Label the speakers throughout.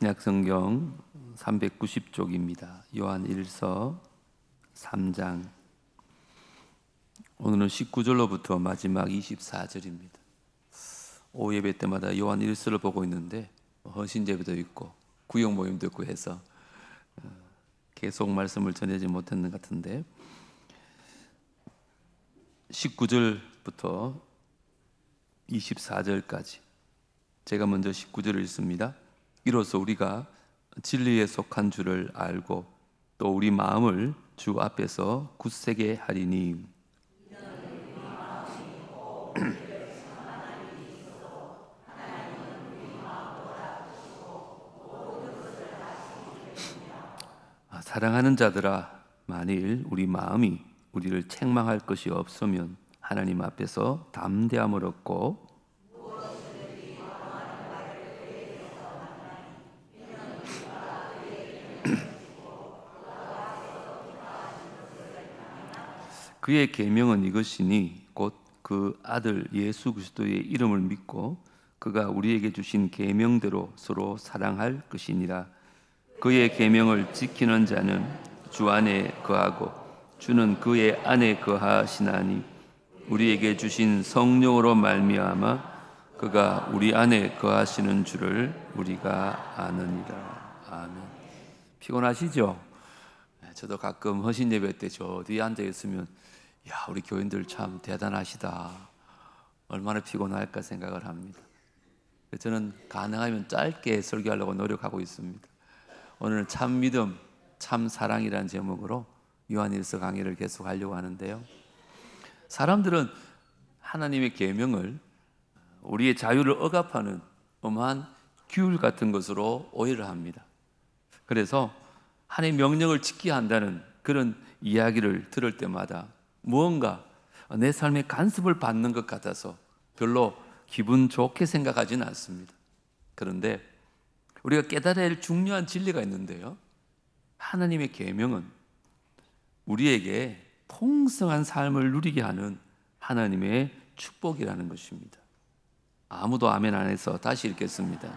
Speaker 1: 신약성경 390쪽입니다. 요한 1서 3장. 오늘은 19절로부터 마지막 24절입니다. 오후 예배 때마다 요한 1서를 보고 있는데 헌신제비도 있고 구역 모임도 있고 해서 계속 말씀을 전하지 못했는 것 같은데 19절부터 24절까지 제가 먼저 19절을 읽습니다. 이로써 우리가 진리에 속한 줄을 알고 또 우리 마음을 주 앞에서 굳세게 하리니 사랑하는 자들아, 만일 우리 마음이 우리를 책망할 것이 없으면 하나님 앞에서 담대함을 얻고 그의 계명은 이것이니 곧 그 아들 예수 그리스도의 이름을 믿고 그가 우리에게 주신 계명대로 서로 사랑할 것이니라. 그의 계명을 지키는 자는 주 안에 거하고 주는 그의 안에 거하시나니 우리에게 주신 성령으로 말미암아 그가 우리 안에 거하시는 줄을 우리가 아느니라. 아멘. 피곤하시죠? 저도 가끔 헌신 예배 때 저 뒤에 앉아 있으면 야, 우리 교인들 참 대단하시다. 얼마나 피곤할까 생각을 합니다. 저는 가능하면 짧게 설교하려고 노력하고 있습니다. 오늘은 참 믿음, 참 사랑이라는 제목으로 요한일서 강의를 계속 하려고 하는데요. 사람들은 하나님의 계명을 우리의 자유를 억압하는 엄한 규율 같은 것으로 오해를 합니다. 그래서 하나님의 명령을 지켜야 한다는 그런 이야기를 들을 때마다 무언가 내 삶에 간섭을 받는 것 같아서 별로 기분 좋게 생각하지는 않습니다. 그런데 우리가 깨달아야 할 중요한 진리가 있는데요, 하나님의 계명은 우리에게 풍성한 삶을 누리게 하는 하나님의 축복이라는 것입니다. 아무도 아멘 안 해서 다시 읽겠습니다.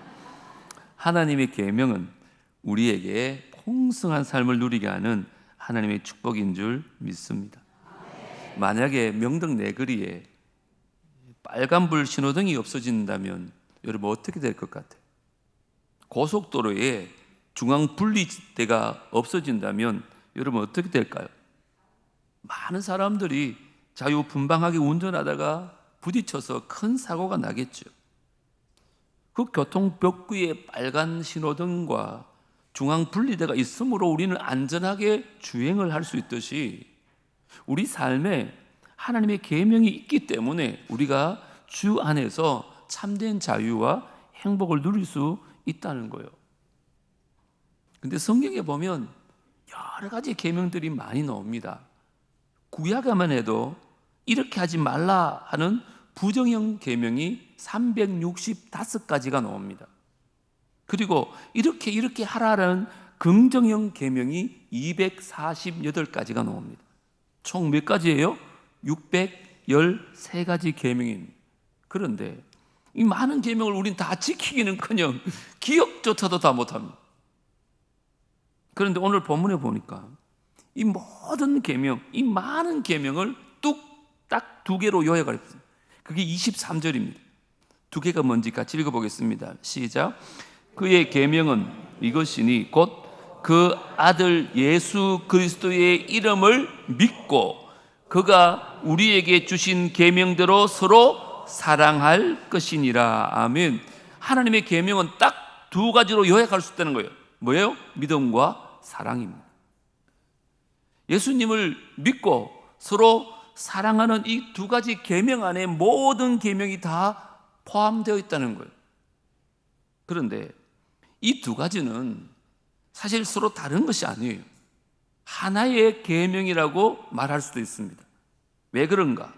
Speaker 1: 하나님의 계명은 우리에게 풍성한 삶을 누리게 하는 하나님의 축복인 줄 믿습니다. 만약에 명동 내거리에 빨간불 신호등이 없어진다면 여러분 어떻게 될 것 같아요? 고속도로에 중앙분리대가 없어진다면 여러분 어떻게 될까요? 많은 사람들이 자유분방하게 운전하다가 부딪혀서 큰 사고가 나겠죠. 그 교통벽구에 빨간 신호등과 중앙분리대가 있으므로 우리는 안전하게 주행을 할 수 있듯이 우리 삶에 하나님의 계명이 있기 때문에 우리가 주 안에서 참된 자유와 행복을 누릴 수 있다는 거예요. 근데 성경에 보면 여러 가지 계명들이 많이 나옵니다. 구약에만 해도 이렇게 하지 말라 하는 부정형 계명이 365가지가 나옵니다. 그리고 이렇게 하라는 긍정형 계명이 248가지가 나옵니다. 총 몇 가지예요? 613가지 계명입니다. 그런데 이 많은 계명을 우리는 다 지키기는커녕 기억조차도 다 못합니다. 그런데 오늘 본문에 보니까 이 모든 계명, 이 많은 계명을 뚝딱 두 개로 요약을 했습니다. 그게 23절입니다. 두 개가 뭔지 같이 읽어보겠습니다. 시작. 그의 계명은 이것이니 곧 그 아들 예수 그리스도의 이름을 믿고 그가 우리에게 주신 계명대로 서로 사랑할 것이니라. 아멘. 하나님의 계명은 딱 두 가지로 요약할 수 있다는 거예요. 뭐예요? 믿음과 사랑입니다. 예수님을 믿고 서로 사랑하는 이 두 가지 계명 안에 모든 계명이 다 포함되어 있다는 거예요. 그런데 이 두 가지는 사실 서로 다른 것이 아니에요. 하나의 계명이라고 말할 수도 있습니다. 왜 그런가?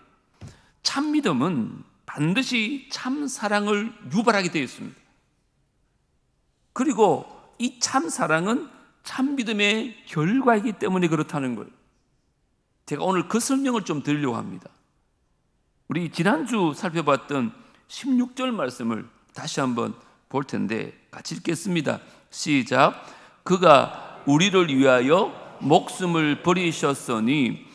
Speaker 1: 참 믿음은 반드시 참 사랑을 유발하게 되어 있습니다. 그리고 이 참 사랑은 참 믿음의 결과이기 때문에 그렇다는 거예요. 제가 오늘 그 설명을 좀 드리려고 합니다. 우리 지난주 살펴봤던 16절 말씀을 다시 한번 볼 텐데 같이 읽겠습니다. 시작. 그가 우리를 위하여 목숨을 버리셨으니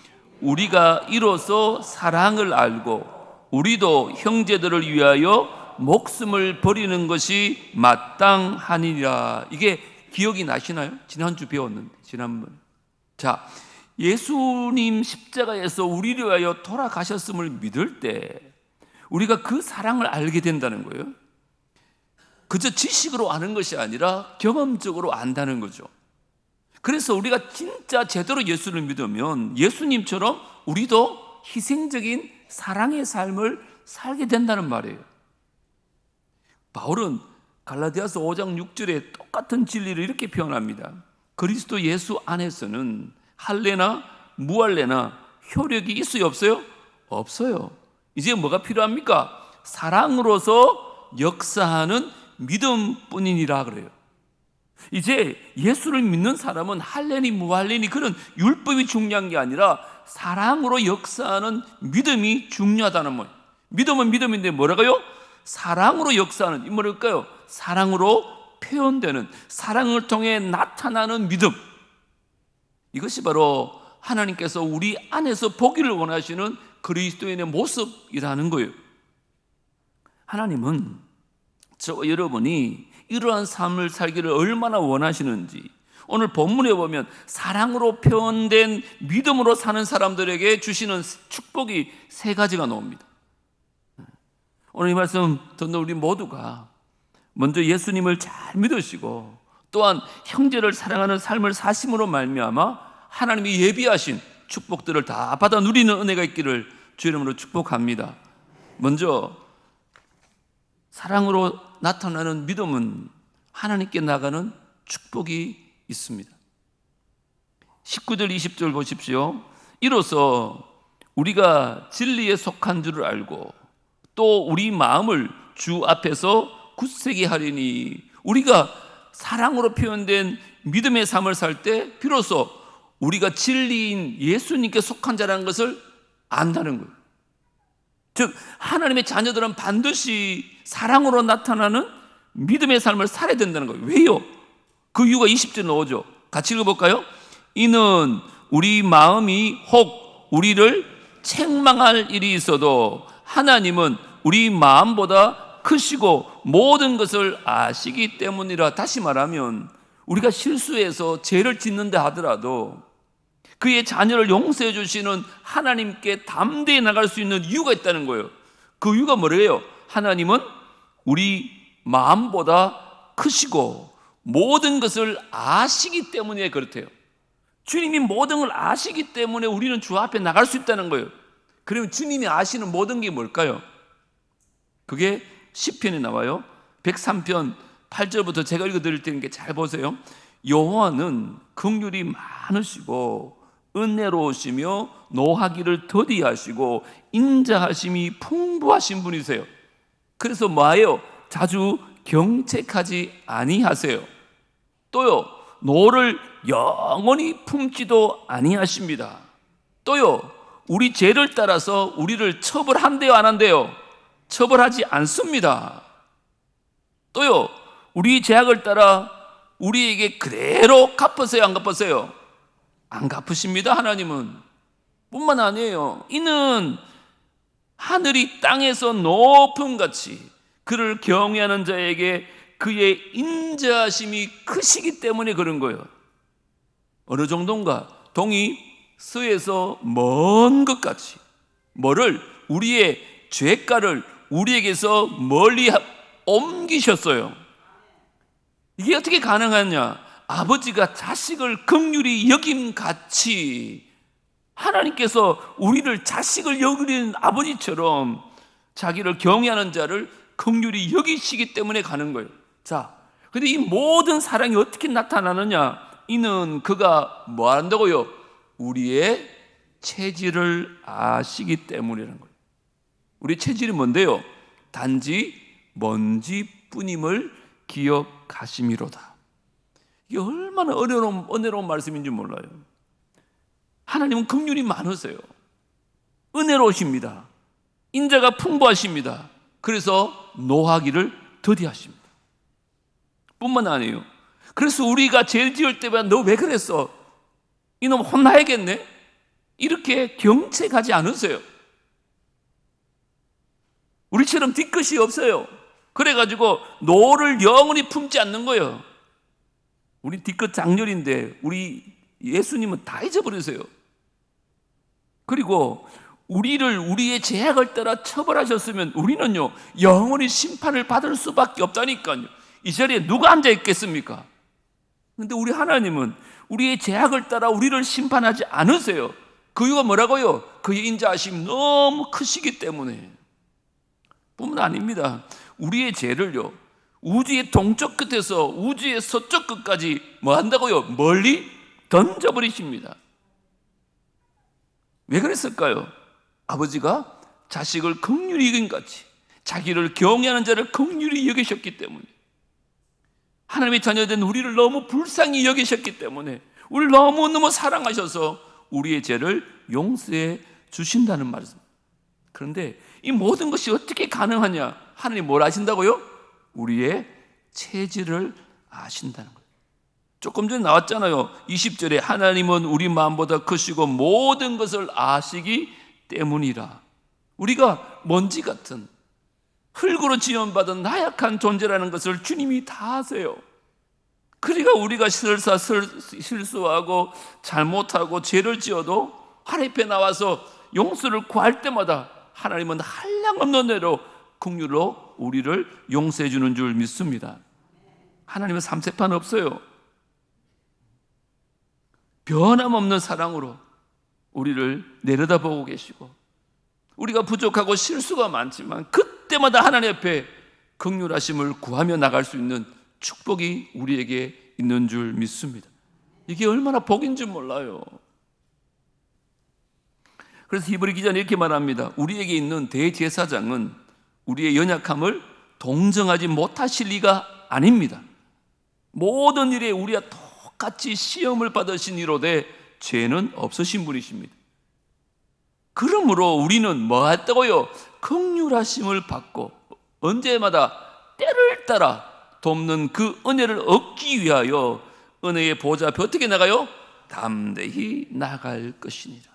Speaker 1: 우리가 이로써 사랑을 알고 우리도 형제들을 위하여 목숨을 버리는 것이 마땅하니라. 이게 기억이 나시나요? 지난주 배웠는데, 지난번. 자, 예수님 십자가에서 우리를 위하여 돌아가셨음을 믿을 때 우리가 그 사랑을 알게 된다는 거예요. 그저 지식으로 아는 것이 아니라 경험적으로 안다는 거죠. 그래서 우리가 진짜 제대로 예수를 믿으면 예수님처럼 우리도 희생적인 사랑의 삶을 살게 된다는 말이에요. 바울은 갈라디아서 5장 6절에 똑같은 진리를 이렇게 표현합니다. 그리스도 예수 안에서는 할례나 무할례나 효력이 있어요, 없어요? 없어요. 이제 뭐가 필요합니까? 사랑으로서 역사하는 믿음뿐이니라 그래요. 이제 예수를 믿는 사람은 할례니 무할례니 그런 율법이 중요한 게 아니라 사랑으로 역사하는 믿음이 중요하다는 거예요. 믿음은 믿음인데 뭐라고요? 사랑으로 역사하는, 이 뭐랄까요? 사랑으로 표현되는, 사랑을 통해 나타나는 믿음. 이것이 바로 하나님께서 우리 안에서 보기를 원하시는 그리스도인의 모습이라는 거예요. 하나님은 저와 여러분이 이러한 삶을 살기를 얼마나 원하시는지 오늘 본문에 보면 사랑으로 표현된 믿음으로 사는 사람들에게 주시는 축복이 세 가지가 나옵니다. 오늘 이 말씀 듣는 우리 모두가 먼저 예수님을 잘 믿으시고 또한 형제를 사랑하는 삶을 사심으로 말미암아 하나님이 예비하신 축복들을 다 받아 누리는 은혜가 있기를 주 이름으로 축복합니다. 먼저 사랑으로 나타나는 믿음은 하나님께 나가는 축복이 있습니다. 19절 20절 보십시오. 이로써 우리가 진리에 속한 줄을 알고 또 우리 마음을 주 앞에서 굳세게 하리니, 우리가 사랑으로 표현된 믿음의 삶을 살 때 비로소 우리가 진리인 예수님께 속한 자라는 것을 안다는 거예요. 즉 하나님의 자녀들은 반드시 사랑으로 나타나는 믿음의 삶을 살아야 된다는 거예요. 왜요? 그 이유가 20절 나오죠. 같이 읽어볼까요? 이는 우리 마음이 혹 우리를 책망할 일이 있어도 하나님은 우리 마음보다 크시고 모든 것을 아시기 때문이라. 다시 말하면 우리가 실수해서 죄를 짓는다 하더라도 그의 자녀를 용서해 주시는 하나님께 담대히 나갈 수 있는 이유가 있다는 거예요. 그 이유가 뭐래요? 하나님은 우리 마음보다 크시고 모든 것을 아시기 때문에 그렇대요. 주님이 모든 걸 아시기 때문에 우리는 주 앞에 나갈 수 있다는 거예요. 그러면 주님이 아시는 모든 게 뭘까요? 그게 시편에 나와요. 103편 8절부터 제가 읽어드릴 테니까 잘 보세요. 여호와는 긍휼이 많으시고 은혜로우시며 노하기를 더디하시고 인자하심이 풍부하신 분이세요. 그래서 뭐예요? 자주 경책하지 아니하세요. 또요, 노를 영원히 품지도 아니하십니다. 또요, 우리 죄를 따라서 우리를 처벌한대요, 안 한대요? 처벌하지 않습니다. 또요, 우리 죄악을 따라 우리에게 그대로 갚으세요, 안 갚으세요? 안 갚으십니다. 하나님은. 뿐만 아니에요. 이는 하늘이 땅에서 높음 같이 그를 경외하는 자에게 그의 인자하심이 크시기 때문에 그런 거예요. 어느 정도인가? 동이 서에서 먼 것 같이 뭐를? 우리의 죄가를 우리에게서 멀리 옮기셨어요. 이게 어떻게 가능하냐? 아버지가 자식을 긍휼히 여김같이 하나님께서 우리를 자식을 여기는 아버지처럼 자기를 경외하는 자를 긍휼히 여기시기 때문에 가는 거예요. 자, 근데 이 모든 사랑이 어떻게 나타나느냐? 이는 그가 뭐 한다고요? 우리의 체질을 아시기 때문이라는 거예요. 우리 체질이 뭔데요? 단지 먼지뿐임을 기억하심이로다. 이게 얼마나 은혜로운 말씀인지 몰라요. 하나님은 긍휼이 많으세요. 은혜로우십니다. 인자가 풍부하십니다. 그래서 노하기를 더디하십니다. 뿐만 아니에요. 그래서 우리가 죄 지을 때마다 너 왜 그랬어? 이놈 혼나야겠네? 이렇게 경책하지 않으세요. 우리처럼 뒤끝이 없어요. 그래가지고 노를 영원히 품지 않는 거예요. 우리 뒤끝 장렬인데 우리 예수님은 다 잊어버리세요. 그리고 우리를 우리의 죄악을 따라 처벌하셨으면 우리는요 영원히 심판을 받을 수밖에 없다니까요. 이 자리에 누가 앉아 있겠습니까? 그런데 우리 하나님은 우리의 죄악을 따라 우리를 심판하지 않으세요. 그 이유가 뭐라고요? 그의 인자하심이 너무 크시기 때문에. 뿐만 아닙니다. 우리의 죄를요 우주의 동쪽 끝에서 우주의 서쪽 끝까지 뭐 한다고요? 멀리 던져버리십니다. 왜 그랬을까요? 아버지가 자식을 긍휼히 여긴 같이 자기를 경외하는 자를 긍휼히 여기셨기 때문에, 하나님의 자녀된 우리를 너무 불쌍히 여기셨기 때문에, 우리를 너무너무 사랑하셔서 우리의 죄를 용서해 주신다는 말입니다. 그런데 이 모든 것이 어떻게 가능하냐? 하나님 뭘 아신다고요? 우리의 체질을 아신다는 거예요. 조금 전에 나왔잖아요. 20절에 하나님은 우리 마음보다 크시고 모든 것을 아시기 때문이라. 우리가 먼지 같은 흙으로 지원받은 나약한 존재라는 것을 주님이 다 아세요. 그러니까 우리가 실수하고 잘못하고 죄를 지어도 하나님 앞에 나와서 용서를 구할 때마다 하나님은 한량없는 은혜로 긍휼로 우리를 용서해 주는 줄 믿습니다. 하나님은 삼세판 없어요. 변함없는 사랑으로 우리를 내려다보고 계시고, 우리가 부족하고 실수가 많지만 그때마다 하나님 앞에 긍휼하심을 구하며 나갈 수 있는 축복이 우리에게 있는 줄 믿습니다. 이게 얼마나 복인지 몰라요. 그래서 히브리 기자는 이렇게 말합니다. 우리에게 있는 대제사장은 우리의 연약함을 동정하지 못하실 리가 아닙니다. 모든 일에 우리와 똑같이 시험을 받으신 이로되 죄는 없으신 분이십니다. 그러므로 우리는 뭐 했다고요? 긍휼하심을 받고 언제마다 때를 따라 돕는 그 은혜를 얻기 위하여 은혜의 보좌 앞에 어떻게 나가요? 담대히 나갈 것이니라.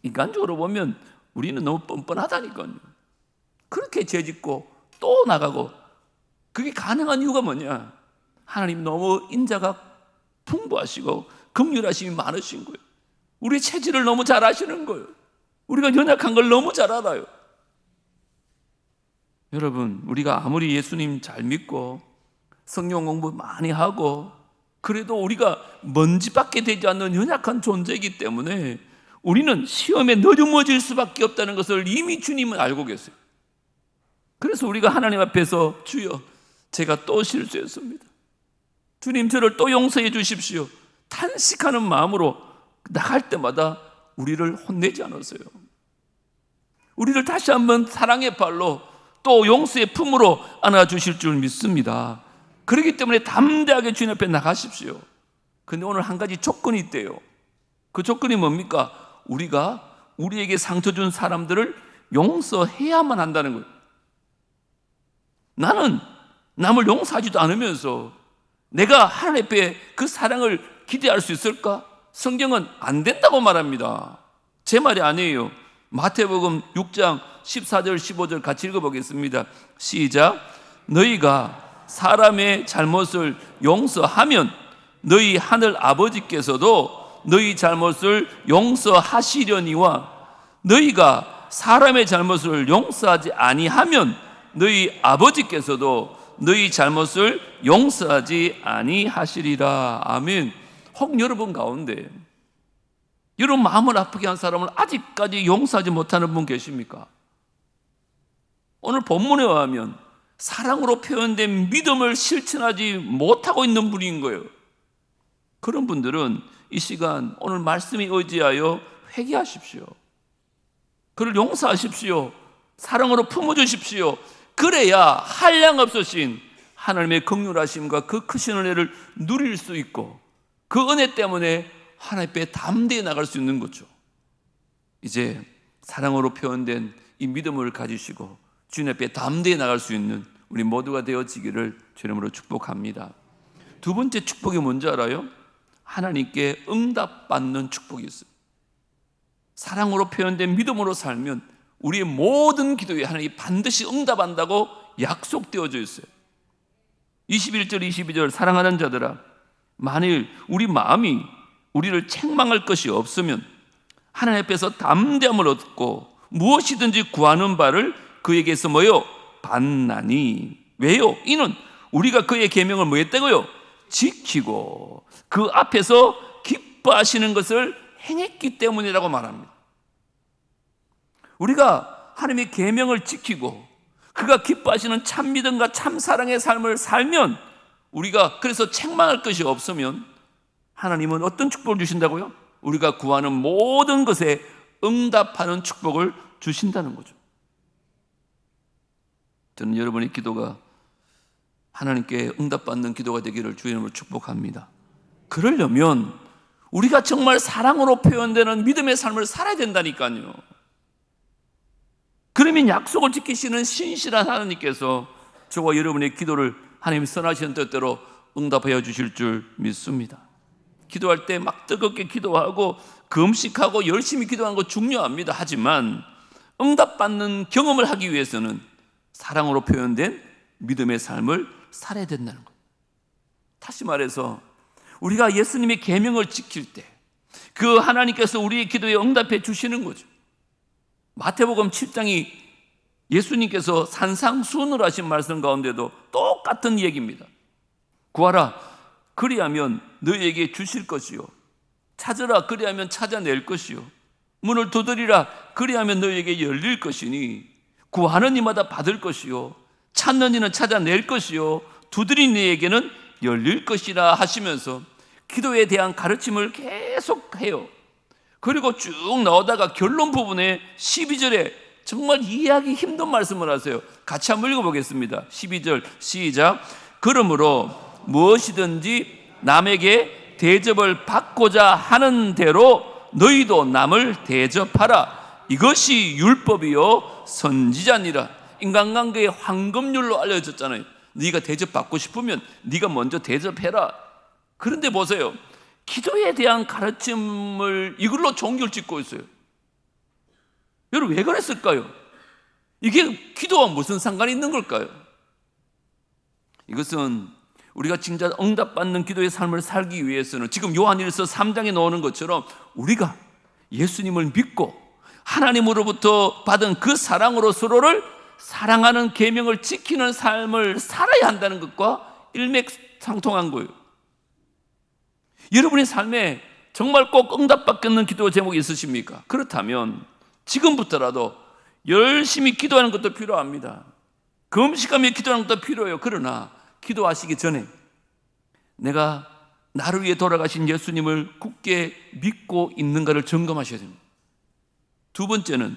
Speaker 1: 인간적으로 보면 우리는 너무 뻔뻔하다니까요. 그렇게 죄짓고 또 나가고, 그게 가능한 이유가 뭐냐? 하나님 너무 인자가 풍부하시고 긍휼하심이 많으신 거예요. 우리 체질을 너무 잘 아시는 거예요. 우리가 연약한 걸 너무 잘 알아요. 여러분, 우리가 아무리 예수님 잘 믿고 성경 공부 많이 하고 그래도 우리가 먼지밖에 되지 않는 연약한 존재이기 때문에 우리는 시험에 넘어질 수밖에 없다는 것을 이미 주님은 알고 계세요. 그래서 우리가 하나님 앞에서 주여 제가 또 실수했습니다, 주님 저를 또 용서해 주십시오 탄식하는 마음으로 나갈 때마다 우리를 혼내지 않았어요. 우리를 다시 한번 사랑의 발로 또 용서의 품으로 안아주실 줄 믿습니다. 그렇기 때문에 담대하게 주님 앞에 나가십시오. 그런데 오늘 한 가지 조건이 있대요. 그 조건이 뭡니까? 우리가 우리에게 상처 준 사람들을 용서해야만 한다는 거예요. 나는 남을 용서하지도 않으면서 내가 하나님 앞에 그 사랑을 기대할 수 있을까? 성경은 안 된다고 말합니다. 제 말이 아니에요. 마태복음 6장 14절 15절 같이 읽어보겠습니다. 시작. 너희가 사람의 잘못을 용서하면 너희 하늘 아버지께서도 너희 잘못을 용서하시려니와 너희가 사람의 잘못을 용서하지 아니하면 너희 아버지께서도 너희 잘못을 용서하지 아니하시리라. 아멘. 혹 여러분 가운데 여러분 마음을 아프게 한 사람을 아직까지 용서하지 못하는 분 계십니까? 오늘 본문에 의하면 사랑으로 표현된 믿음을 실천하지 못하고 있는 분인 거예요. 그런 분들은 이 시간 오늘 말씀에 의지하여 회개하십시오. 그를 용서하십시오. 사랑으로 품어주십시오. 그래야 한량없으신 하나님의 긍휼하심과 그 크신 은혜를 누릴 수 있고 그 은혜 때문에 하나님 앞에 담대히 나갈 수 있는 거죠. 이제 사랑으로 표현된 이 믿음을 가지시고 주님 앞에 담대히 나갈 수 있는 우리 모두가 되어지기를 주님으로 축복합니다. 두 번째 축복이 뭔지 알아요? 하나님께 응답받는 축복이 있어요. 사랑으로 표현된 믿음으로 살면 우리의 모든 기도에 하나님이 반드시 응답한다고 약속되어져 있어요. 21절 22절 사랑하는 자들아, 만일 우리 마음이 우리를 책망할 것이 없으면 하나님 앞에서 담대함을 얻고 무엇이든지 구하는 바를 그에게서 뭐요? 받나니. 왜요? 이는 우리가 그의 계명을 뭐 했다고요? 지키고 그 앞에서 기뻐하시는 것을 행했기 때문이라고 말합니다. 우리가 하나님의 계명을 지키고 그가 기뻐하시는 참 믿음과 참 사랑의 삶을 살면, 우리가 그래서 책망할 것이 없으면 하나님은 어떤 축복을 주신다고요? 우리가 구하는 모든 것에 응답하는 축복을 주신다는 거죠. 저는 여러분의 기도가 하나님께 응답받는 기도가 되기를 주의 이름으로 축복합니다. 그러려면 우리가 정말 사랑으로 표현되는 믿음의 삶을 살아야 된다니까요. 그러면 약속을 지키시는 신실한 하나님께서 저와 여러분의 기도를 하나님 선하시는 뜻대로 응답하여 주실 줄 믿습니다. 기도할 때 막 뜨겁게 기도하고 금식하고 열심히 기도하는 거 중요합니다. 하지만 응답받는 경험을 하기 위해서는 사랑으로 표현된 믿음의 삶을 살아야 된다는 것. 다시 말해서 우리가 예수님의 계명을 지킬 때 그 하나님께서 우리의 기도에 응답해 주시는 거죠. 마태복음 7장이 예수님께서 산상수훈을 하신 말씀 가운데도 똑같은 얘기입니다. 구하라 그리하면 너희에게 주실 것이요, 찾으라 그리하면 찾아낼 것이요, 문을 두드리라 그리하면 너희에게 열릴 것이니 구하는 이마다 받을 것이요, 찾는 이는 찾아낼 것이요, 두드리는 이에게는 열릴 것이라 하시면서 기도에 대한 가르침을 계속해요. 그리고 쭉 나오다가 결론 부분에 12절에 정말 이해하기 힘든 말씀을 하세요. 같이 한번 읽어보겠습니다. 12절 시작. 그러므로 무엇이든지 남에게 대접을 받고자 하는 대로 너희도 남을 대접하라. 이것이 율법이요 선지자니라. 인간관계의 황금률로 알려졌잖아요. 네가 대접받고 싶으면 네가 먼저 대접해라. 그런데 보세요, 기도에 대한 가르침을 이걸로 종교를 짓고 있어요. 여러분 왜 그랬을까요? 이게 기도와 무슨 상관이 있는 걸까요? 이것은 우리가 진짜 응답받는 기도의 삶을 살기 위해서는 지금 요한일서 3장에 나오는 것처럼 우리가 예수님을 믿고 하나님으로부터 받은 그 사랑으로 서로를 사랑하는 계명을 지키는 삶을 살아야 한다는 것과 일맥상통한 거예요. 여러분의 삶에 정말 꼭 응답받는 기도 제목이 있으십니까? 그렇다면 지금부터라도 열심히 기도하는 것도 필요합니다. 금식하며 기도하는 것도 필요해요. 그러나 기도하시기 전에 내가 나를 위해 돌아가신 예수님을 굳게 믿고 있는가를 점검하셔야 됩니다. 두 번째는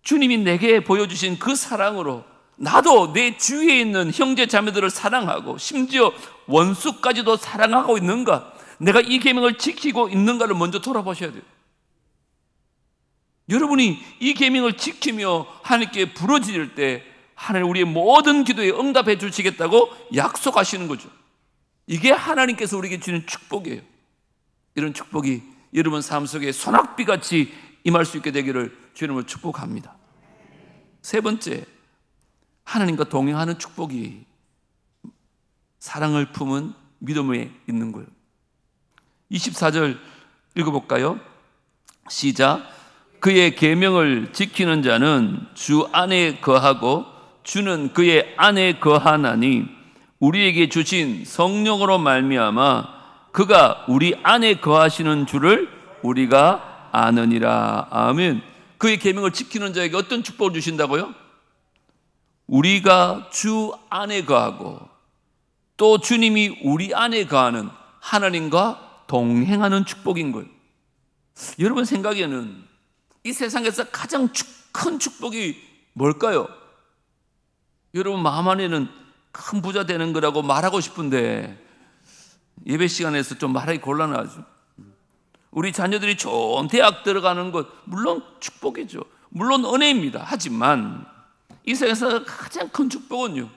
Speaker 1: 주님이 내게 보여주신 그 사랑으로 나도 내 주위에 있는 형제 자매들을 사랑하고 심지어 원수까지도 사랑하고 있는가, 내가 이 계명을 지키고 있는가를 먼저 돌아보셔야 돼요. 여러분이 이 계명을 지키며 하나님께 부르짖을 때 하나님 우리의 모든 기도에 응답해 주시겠다고 약속하시는 거죠. 이게 하나님께서 우리에게 주는 축복이에요. 이런 축복이 여러분 삶 속에 소낙비같이 임할 수 있게 되기를 주님을 축복합니다. 세 번째, 하나님과 동행하는 축복이 사랑을 품은 믿음에 있는 거예요. 24절 읽어볼까요? 시작. 그의 계명을 지키는 자는 주 안에 거하고 주는 그의 안에 거하나니 우리에게 주신 성령으로 말미암아 그가 우리 안에 거하시는 줄을 우리가 아느니라. 아멘. 그의 계명을 지키는 자에게 어떤 축복을 주신다고요? 우리가 주 안에 거하고 또 주님이 우리 안에 거하는 하나님과 동행하는 축복인 거예요. 여러분 생각에는 이 세상에서 가장 큰 축복이 뭘까요? 여러분 마음 안에는 큰 부자 되는 거라고 말하고 싶은데 예배 시간에서 좀 말하기 곤란하죠. 우리 자녀들이 좋은 대학 들어가는 것 물론 축복이죠. 물론 은혜입니다. 하지만 이 세상에서 가장 큰 축복은요,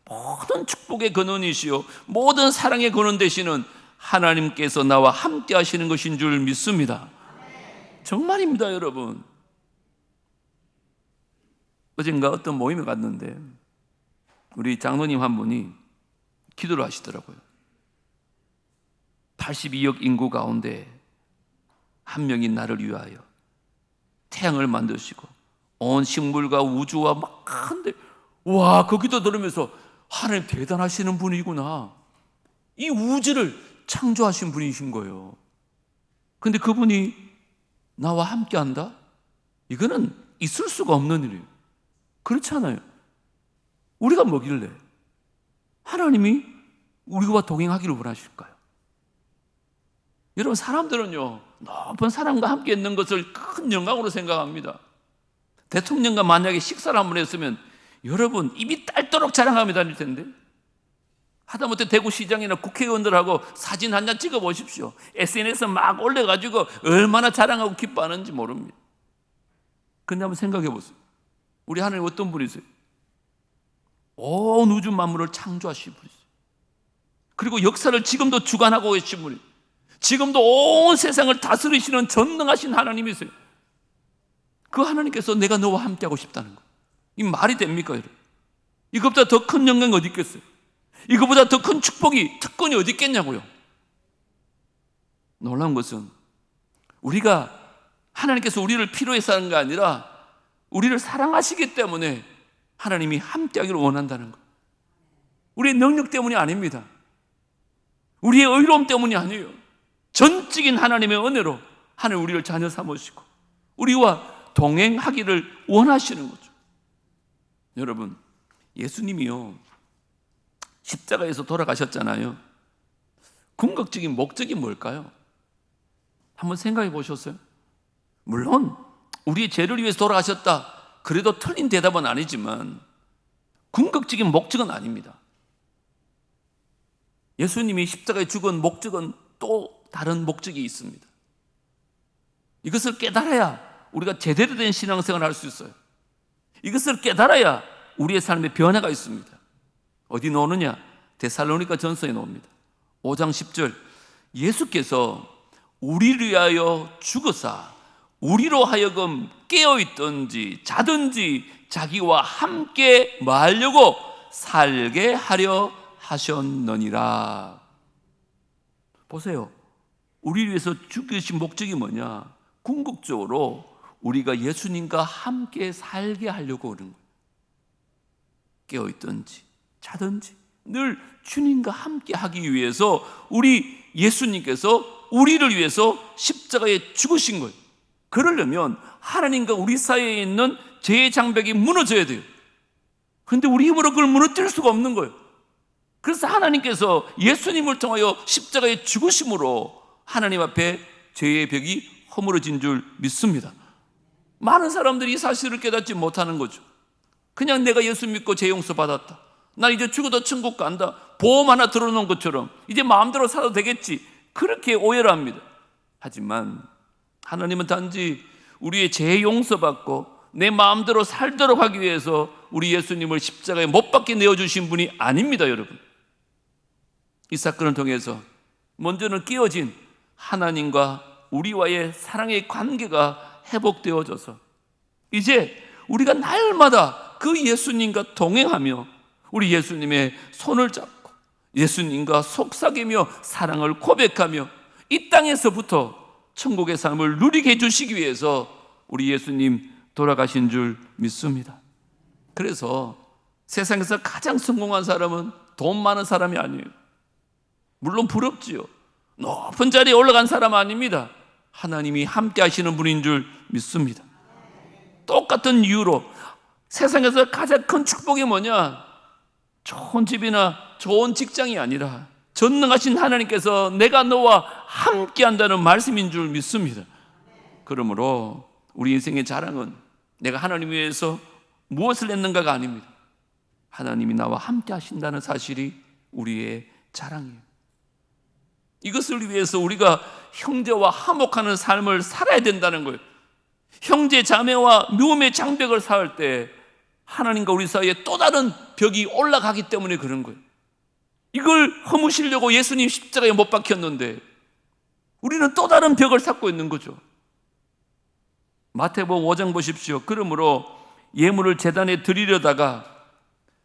Speaker 1: 모든 축복의 근원이시요 모든 사랑의 근원 되시는 하나님께서 나와 함께 하시는 것인 줄 믿습니다. 정말입니다, 여러분. 어젠가 어떤 모임에 갔는데 우리 장로님 한 분이 기도를 하시더라고요. 82억 인구 가운데 한 명인 나를 위하여 태양을 만드시고 온 식물과 우주와 막 한데, 와, 그 기도 들으면서 하나님 대단하시는 분이구나. 이 우주를 창조하신 분이신 거예요. 근데 그분이 나와 함께 한다? 이거는 있을 수가 없는 일이에요. 그렇잖아요. 우리가 뭐길래 하나님이 우리와 동행하기를 원하실까요? 여러분, 사람들은요 높은 사람과 함께 있는 것을 큰 영광으로 생각합니다. 대통령과 만약에 식사를 한번 했으면 여러분 입이 딸도록 자랑하며 다닐 텐데, 하다못해 대구시장이나 국회의원들하고 사진 한 장 찍어 보십시오. SNS에 막 올려가지고 얼마나 자랑하고 기뻐하는지 모릅니다. 근데 한번 생각해 보세요. 우리 하나님 어떤 분이세요? 온 우주 만물을 창조하신 분이세요. 그리고 역사를 지금도 주관하고 계신 분이에요. 지금도 온 세상을 다스리시는 전능하신 하나님이세요. 그 하나님께서 내가 너와 함께하고 싶다는 거, 이 말이 됩니까, 여러분? 이것보다 더 큰 영광이 어디 있겠어요? 이것보다 더 큰 축복이, 특권이 어디 있겠냐고요. 놀라운 것은 우리가 하나님께서 우리를 필요해서 하는 게 아니라 우리를 사랑하시기 때문에 하나님이 함께하기를 원한다는 것. 우리의 능력 때문이 아닙니다. 우리의 의로움 때문이 아니에요. 전적인 하나님의 은혜로 하나님 우리를 자녀 삼으시고 우리와 동행하기를 원하시는 거죠. 여러분, 예수님이요 십자가에서 돌아가셨잖아요. 궁극적인 목적이 뭘까요? 한번 생각해 보셨어요? 물론 우리의 죄를 위해서 돌아가셨다, 그래도 틀린 대답은 아니지만 궁극적인 목적은 아닙니다. 예수님이 십자가에 죽은 목적은 또 다른 목적이 있습니다. 이것을 깨달아야 우리가 제대로 된 신앙생활을 할 수 있어요. 이것을 깨달아야 우리의 삶에 변화가 있습니다. 어디 나오느냐? 데살로니가 전서에 나옵니다. 5장 10절, 예수께서 우리를 위하여 죽으사 우리로 하여금 깨어있든지 자든지 자기와 함께 말려고 살게 하려 하셨느니라. 보세요. 우리를 위해서 죽으신 목적이 뭐냐? 궁극적으로 우리가 예수님과 함께 살게 하려고 그런 거예요. 깨어있든지 자든지 늘 주님과 함께 하기 위해서 우리 예수님께서 우리를 위해서 십자가에 죽으신 거예요. 그러려면 하나님과 우리 사이에 있는 죄의 장벽이 무너져야 돼요. 그런데 우리 힘으로 그걸 무너뜨릴 수가 없는 거예요. 그래서 하나님께서 예수님을 통하여 십자가에 죽으심으로 하나님 앞에 죄의 벽이 허물어진 줄 믿습니다. 많은 사람들이 이 사실을 깨닫지 못하는 거죠. 그냥 내가 예수 믿고 죄 용서 받았다, 난 이제 죽어도 천국 간다, 보험 하나 들어놓은 것처럼 이제 마음대로 살아도 되겠지, 그렇게 오해를 합니다. 하지만 하나님은 단지 우리의 죄 용서받고 내 마음대로 살도록 하기 위해서 우리 예수님을 십자가에 못 박게 내어주신 분이 아닙니다. 여러분, 이 사건을 통해서 먼저는 깨어진 하나님과 우리와의 사랑의 관계가 회복되어져서 이제 우리가 날마다 그 예수님과 동행하며 우리 예수님의 손을 잡고 예수님과 속삭이며 사랑을 고백하며 이 땅에서부터 천국의 삶을 누리게 해주시기 위해서 우리 예수님 돌아가신 줄 믿습니다. 그래서 세상에서 가장 성공한 사람은 돈 많은 사람이 아니에요. 물론 부럽지요. 높은 자리에 올라간 사람 아닙니다. 하나님이 함께 하시는 분인 줄 믿습니다. 똑같은 이유로 세상에서 가장 큰 축복이 뭐냐? 좋은 집이나 좋은 직장이 아니라 전능하신 하나님께서 내가 너와 함께 한다는 말씀인 줄 믿습니다. 그러므로 우리 인생의 자랑은 내가 하나님 위해서 무엇을 했는가가 아닙니다. 하나님이 나와 함께 하신다는 사실이 우리의 자랑이에요. 이것을 위해서 우리가 형제와 화목하는 삶을 살아야 된다는 거예요. 형제 자매와 묘의 장벽을 쌓을 때 하나님과 우리 사이에 또 다른 벽이 올라가기 때문에 그런 거예요. 이걸 허무시려고 예수님 십자가에 못 박혔는데 우리는 또 다른 벽을 쌓고 있는 거죠. 마태복음 5장 보십시오. 그러므로 예물을 제단에 드리려다가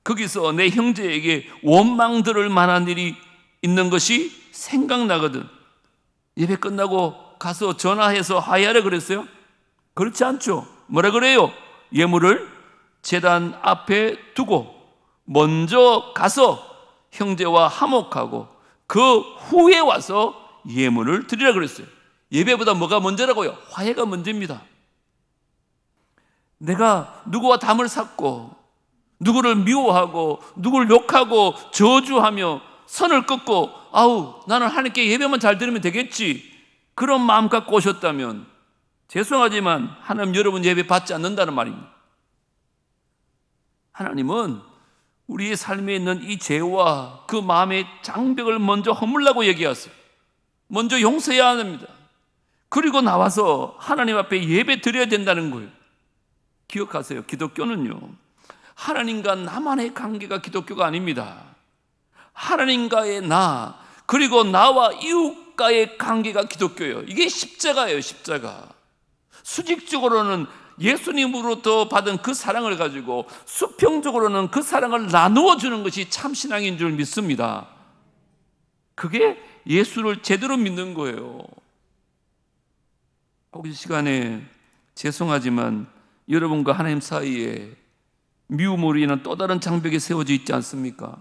Speaker 1: 거기서 내 형제에게 원망 들을 만한 일이 있는 것이 생각나거든. 예배 끝나고 가서 전화해서 화해하라 그랬어요? 그렇지 않죠. 뭐라 그래요? 예물을 제단 앞에 두고 먼저 가서 형제와 화목하고 그 후에 와서 예물을 드리라 그랬어요. 예배보다 뭐가 먼저라고요? 화해가 먼저입니다. 내가 누구와 담을 샀고 누구를 미워하고 누구를 욕하고 저주하며 선을 끊고 아우 나는 하나님께 예배만 잘 드리면 되겠지, 그런 마음 갖고 오셨다면 죄송하지만 하나님 여러분 예배 받지 않는다는 말입니다. 하나님은 우리의 삶에 있는 이 죄와 그 마음의 장벽을 먼저 허물라고 얘기하세요. 먼저 용서해야 합니다. 그리고 나와서 하나님 앞에 예배 드려야 된다는 거예요. 기억하세요. 기독교는요, 하나님과 나만의 관계가 기독교가 아닙니다. 하나님과의 나, 그리고 나와 이웃과의 관계가 기독교예요. 이게 십자가예요. 십자가. 수직적으로는 예수님으로부터 받은 그 사랑을 가지고 수평적으로는 그 사랑을 나누어 주는 것이 참 신앙인 줄 믿습니다. 그게 예수를 제대로 믿는 거예요. 혹시 시간에 죄송하지만 여러분과 하나님 사이에 미움으로 인한 또 다른 장벽이 세워져 있지 않습니까?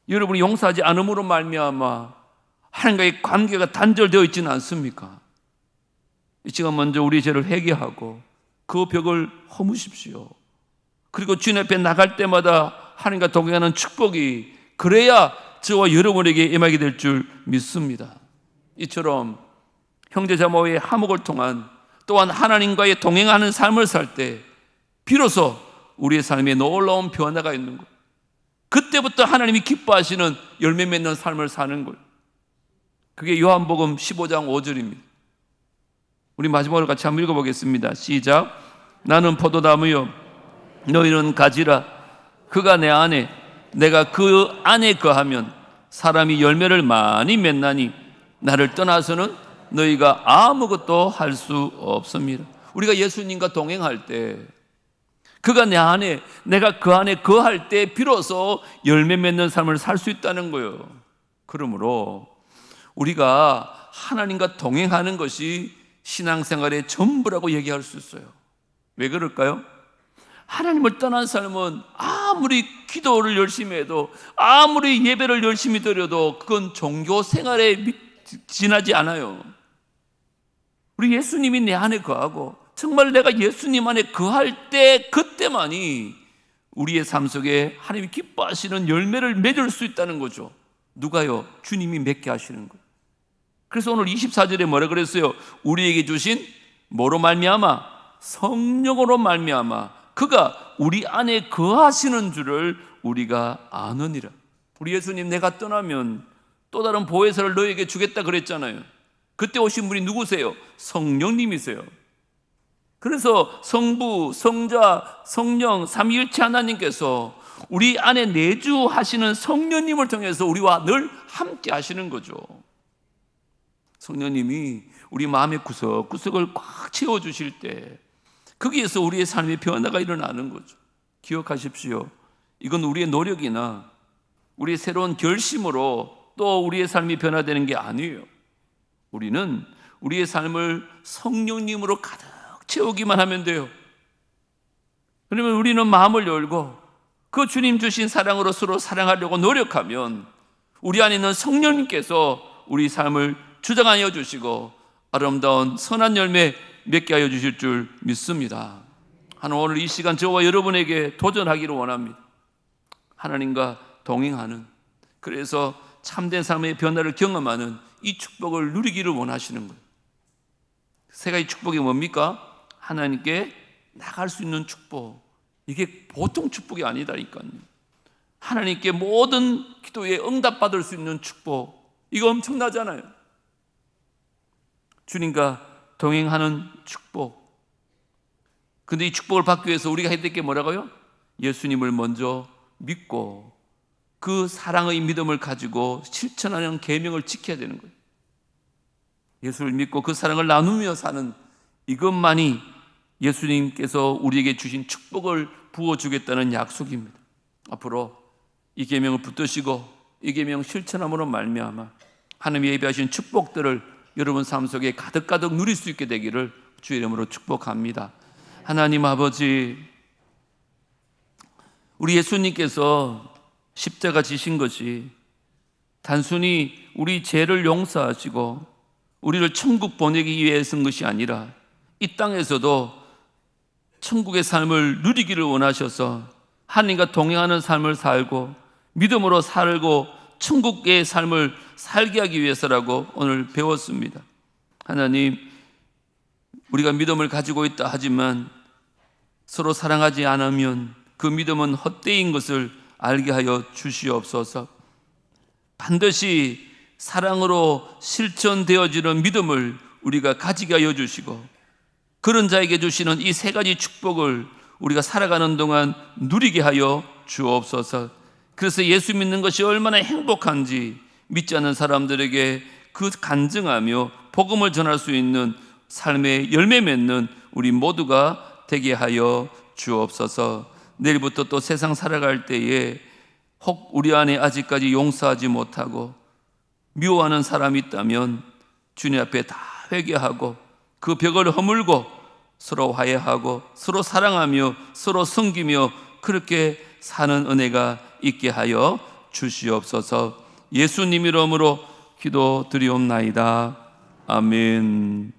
Speaker 1: 여러분이 용서하지 않음으로 말미암아 하나님과의 관계가 단절되어 있지는 않습니까? 이 시간 먼저 우리 죄를 회개하고 그 벽을 허무십시오. 그리고 주님 앞에 나갈 때마다 하나님과 동행하는 축복이 그래야 저와 여러분에게 임하게 될 줄 믿습니다. 이처럼 형제자매의 화목을 통한 또한 하나님과의 동행하는 삶을 살 때 비로소 우리의 삶에 놀라운 변화가 있는 거예요. 그때부터 하나님이 기뻐하시는 열매 맺는 삶을 사는 거예요. 그게 요한복음 15장 5절입니다. 우리 마지막으로 같이 한번 읽어보겠습니다. 시작. 나는 포도나무요 너희는 가지라. 그가 내 안에 내가 그 안에 거하면 사람이 열매를 많이 맺나니 나를 떠나서는 너희가 아무것도 할 수 없습니다. 우리가 예수님과 동행할 때 그가 내 안에 내가 그 안에 거할 때 비로소 열매 맺는 삶을 살 수 있다는 거예요. 그러므로 우리가 하나님과 동행하는 것이 신앙생활의 전부라고 얘기할 수 있어요. 왜 그럴까요? 하나님을 떠난 삶은 아무리 기도를 열심히 해도 아무리 예배를 열심히 드려도 그건 종교 생활에 지나지 않아요. 우리 예수님이 내 안에 거하고 정말 내가 예수님 안에 거할 때 그때만이 우리의 삶 속에 하나님이 기뻐하시는 열매를 맺을 수 있다는 거죠. 누가요? 주님이 맺게 하시는 거예요. 그래서 오늘 24절에 뭐라 그랬어요? 우리에게 주신 뭐로 말미암아? 성령으로 말미암아 그가 우리 안에 거하시는 줄을 우리가 아느니라. 우리 예수님 내가 떠나면 또 다른 보혜사를 너에게 주겠다 그랬잖아요. 그때 오신 분이 누구세요? 성령님이세요. 그래서 성부, 성자, 성령 삼위일체 하나님께서 우리 안에 내주하시는 성령님을 통해서 우리와 늘 함께 하시는 거죠. 성령님이 우리 마음의 구석구석을 꽉 채워주실 때 거기에서 우리의 삶의 변화가 일어나는 거죠. 기억하십시오. 이건 우리의 노력이나 우리의 새로운 결심으로 또 우리의 삶이 변화되는 게 아니에요. 우리는 우리의 삶을 성령님으로 가득 채우기만 하면 돼요. 그러면 우리는 마음을 열고 그 주님 주신 사랑으로 서로 사랑하려고 노력하면 우리 안에 있는 성령님께서 우리 삶을 주장하여 주시고 아름다운 선한 열매 맺게 하여 주실 줄 믿습니다. 하나님 오늘 이 시간 저와 여러분에게 도전하기를 원합니다. 하나님과 동행하는, 그래서 참된 삶의 변화를 경험하는 이 축복을 누리기를 원하시는 거예요. 세 가지 축복이 뭡니까? 하나님께 나갈 수 있는 축복. 이게 보통 축복이 아니다니까요. 하나님께 모든 기도에 응답받을 수 있는 축복. 이거 엄청나잖아요. 주님과 동행하는 축복. 근데 이 축복을 받기 위해서 우리가 해야 될 게 뭐라고요? 예수님을 먼저 믿고 그 사랑의 믿음을 가지고 실천하는 계명을 지켜야 되는 거예요. 예수를 믿고 그 사랑을 나누며 사는 이것만이 예수님께서 우리에게 주신 축복을 부어주겠다는 약속입니다. 앞으로 이 계명을 붙드시고 이 계명 실천함으로 말미암아 하나님이 예비하신 축복들을 여러분 삶 속에 가득가득 누릴 수 있게 되기를 주의 이름으로 축복합니다. 하나님 아버지, 우리 예수님께서 십자가 지신 것이 단순히 우리 죄를 용서하시고 우리를 천국 보내기 위해 쓴 것이 아니라 이 땅에서도 천국의 삶을 누리기를 원하셔서 하나님과 동행하는 삶을 살고 믿음으로 살고 천국의 삶을 살게 하기 위해서라고 오늘 배웠습니다. 하나님, 우리가 믿음을 가지고 있다 하지만 서로 사랑하지 않으면 그 믿음은 헛되인 것을 알게 하여 주시옵소서. 반드시 사랑으로 실천되어지는 믿음을 우리가 가지게 하여 주시고 그런 자에게 주시는 이 세 가지 축복을 우리가 살아가는 동안 누리게 하여 주옵소서. 그래서 예수 믿는 것이 얼마나 행복한지 믿지 않는 사람들에게 그 간증하며 복음을 전할 수 있는 삶의 열매 맺는 우리 모두가 되게 하여 주옵소서. 내일부터 또 세상 살아갈 때에 혹 우리 안에 아직까지 용서하지 못하고 미워하는 사람이 있다면 주님 앞에 다 회개하고 그 벽을 허물고 서로 화해하고 서로 사랑하며 서로 섬기며 그렇게 사는 은혜가 있게 하여 주시옵소서. 예수님 이름으로 기도드리옵나이다. 아멘.